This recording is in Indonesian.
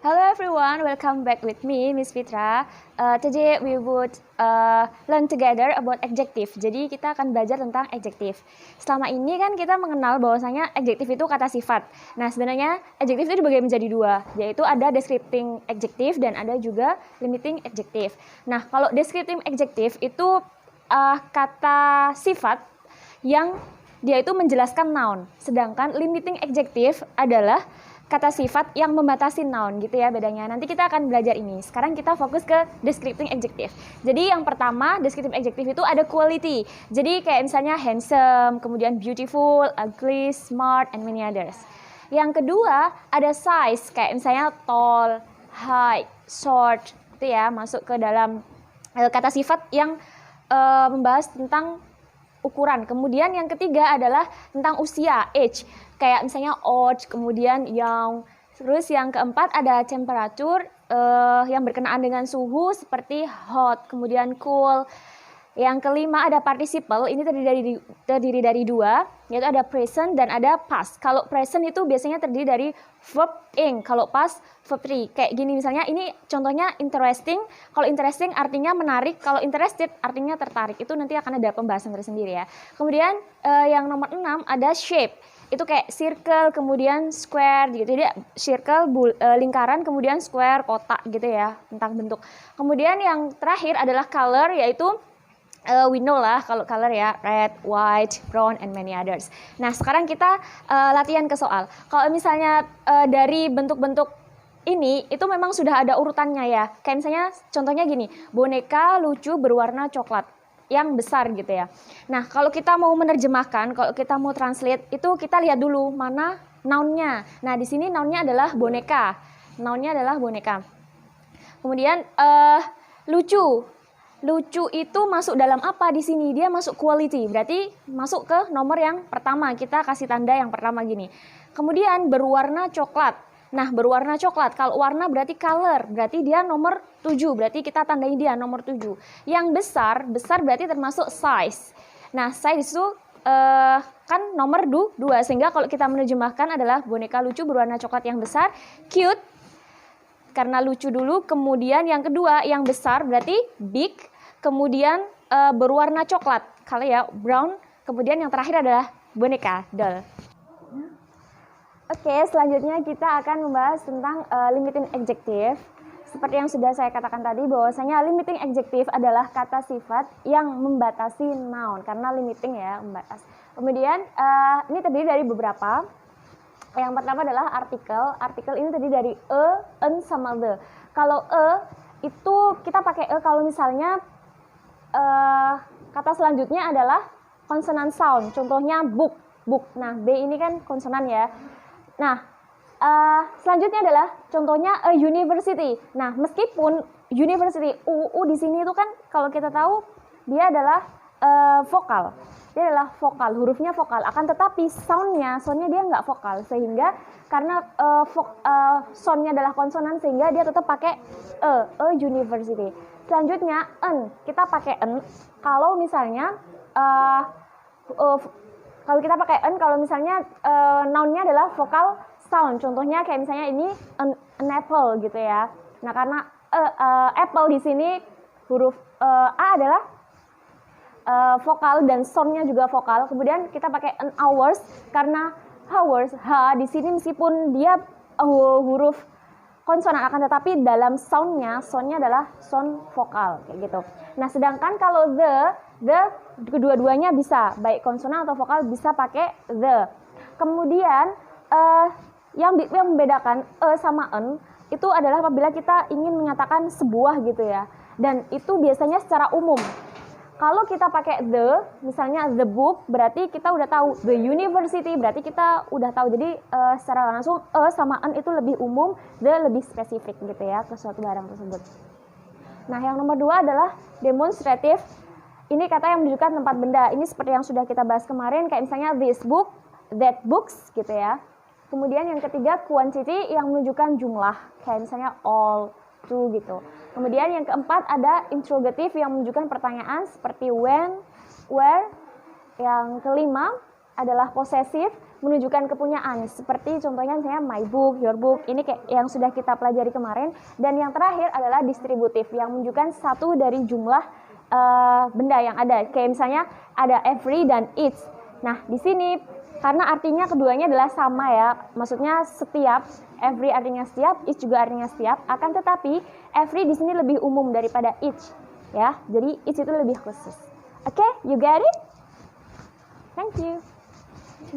Hello everyone, welcome back with me, Miss Fitra. Today we would learn together about adjective. Jadi kita akan belajar tentang adjective. Selama ini kan kita mengenal bahwasanya adjective itu kata sifat. Nah sebenarnya adjective itu dibagi menjadi dua, yaitu ada descriptive adjective dan ada juga limiting adjective. Nah kalau descriptive adjective itu kata sifat yang dia itu menjelaskan noun. Sedangkan limiting adjective adalah kata sifat yang membatasi noun gitu ya bedanya. Nanti kita akan belajar ini. Sekarang kita fokus ke descriptive adjective. Jadi yang pertama descriptive adjective itu ada quality. Jadi kayak misalnya handsome, kemudian beautiful, ugly, smart, and many others. Yang kedua ada size, kayak misalnya tall, height, short, itu ya masuk ke dalam kata sifat yang membahas tentang ukuran. Kemudian yang ketiga adalah tentang usia, age. Kayak misalnya old, kemudian young. Terus yang keempat ada temperature yang berkenaan dengan suhu seperti hot, kemudian cool. Yang kelima ada participle, ini terdiri dari dua, yaitu ada present dan ada past. Kalau present itu biasanya terdiri dari verb ing, kalau past verb three. Kayak gini misalnya, ini contohnya interesting. Kalau interesting artinya menarik, kalau interested artinya tertarik. Itu nanti akan ada pembahasan tersendiri ya. Kemudian yang nomor 6 ada shape. Itu kayak circle, kemudian square gitu. Jadi circle lingkaran, kemudian square kotak gitu ya, tentang bentuk. Kemudian yang terakhir adalah color, yaitu we know lah kalau color ya, red, white, brown, and many others. Nah sekarang kita latihan ke soal. Kalau misalnya dari bentuk-bentuk ini itu memang sudah ada urutannya ya. Kayak misalnya contohnya gini, boneka lucu berwarna coklat yang besar gitu ya. Nah kalau kita mau menerjemahkan, kalau kita mau translate itu kita lihat dulu mana nounnya. Nah di sini nounnya adalah boneka. Nounnya adalah boneka. Kemudian lucu. Lucu itu masuk dalam apa di sini? Dia masuk quality, berarti masuk ke nomor yang pertama. Kita kasih tanda yang pertama gini. Kemudian berwarna coklat. Nah, berwarna coklat. Kalau warna berarti color, berarti dia nomor 7. Berarti kita tandai dia nomor 7. Yang besar berarti termasuk size. Nah, size itu kan nomor 2. Sehingga kalau kita menerjemahkan adalah boneka lucu berwarna coklat yang besar, cute. Karena lucu dulu, kemudian yang kedua yang besar berarti big, kemudian berwarna coklat, kalau ya brown, kemudian yang terakhir adalah boneka, doll. Oke, selanjutnya kita akan membahas tentang limiting adjective. Seperti yang sudah saya katakan tadi, bahwasanya limiting adjective adalah kata sifat yang membatasi noun, karena limiting ya, membatasi. Kemudian ini terdiri dari beberapa. Yang pertama adalah artikel. Artikel ini terdiri dari en sama the. Kalau itu kita pakai kalau misalnya kata selanjutnya adalah consonant sound. Contohnya book. Nah, B ini kan konsonan ya. Nah, selanjutnya adalah contohnya a university. Nah, meskipun university u di sini itu kan kalau kita tahu dia adalah vokal. Dia adalah vokal, hurufnya vokal. Akan tetapi soundnya dia nggak vokal, sehingga karena soundnya adalah konsonan sehingga dia tetap pakai a university. Selanjutnya kita pakai kalau misalnya kalau kita pakai kalau misalnya nounnya adalah vokal sound. Contohnya kayak misalnya ini an apple gitu ya. Nah karena apple di sini huruf a adalah vokal dan soundnya juga vokal. Kemudian kita pakai an hours karena hours h di sini meskipun dia huruf konsonan akan tetapi dalam soundnya adalah sound vokal kayak gitu. Nah sedangkan kalau the kedua-duanya bisa baik konsonan atau vokal bisa pakai the. Kemudian yang membedakan sama an itu adalah apabila kita ingin menyatakan sebuah gitu ya. Dan itu biasanya secara umum. Kalau kita pakai the, misalnya the book, berarti kita udah tahu. The university, berarti kita udah tahu. Jadi secara langsung sama an itu lebih umum, the lebih spesifik gitu ya ke suatu barang tersebut. Nah yang nomor 2 adalah demonstrative. Ini kata yang menunjukkan tempat benda. Ini seperti yang sudah kita bahas kemarin, kayak misalnya this book, that books gitu ya. Kemudian yang ketiga quantity yang menunjukkan jumlah, kayak misalnya all, to gitu. Kemudian yang keempat ada interrogative yang menunjukkan pertanyaan seperti when, where. Yang kelima adalah possessive menunjukkan kepunyaan. Seperti contohnya misalnya my book, your book, ini kayak yang sudah kita pelajari kemarin. Dan yang terakhir adalah distributif yang menunjukkan satu dari jumlah benda yang ada. Kayak misalnya ada every dan each. Nah, di sini karena artinya keduanya adalah sama ya, maksudnya setiap, every artinya setiap, each juga artinya setiap, akan tetapi every di sini lebih umum daripada each ya, jadi each itu lebih khusus. Oke, you get it? Thank you.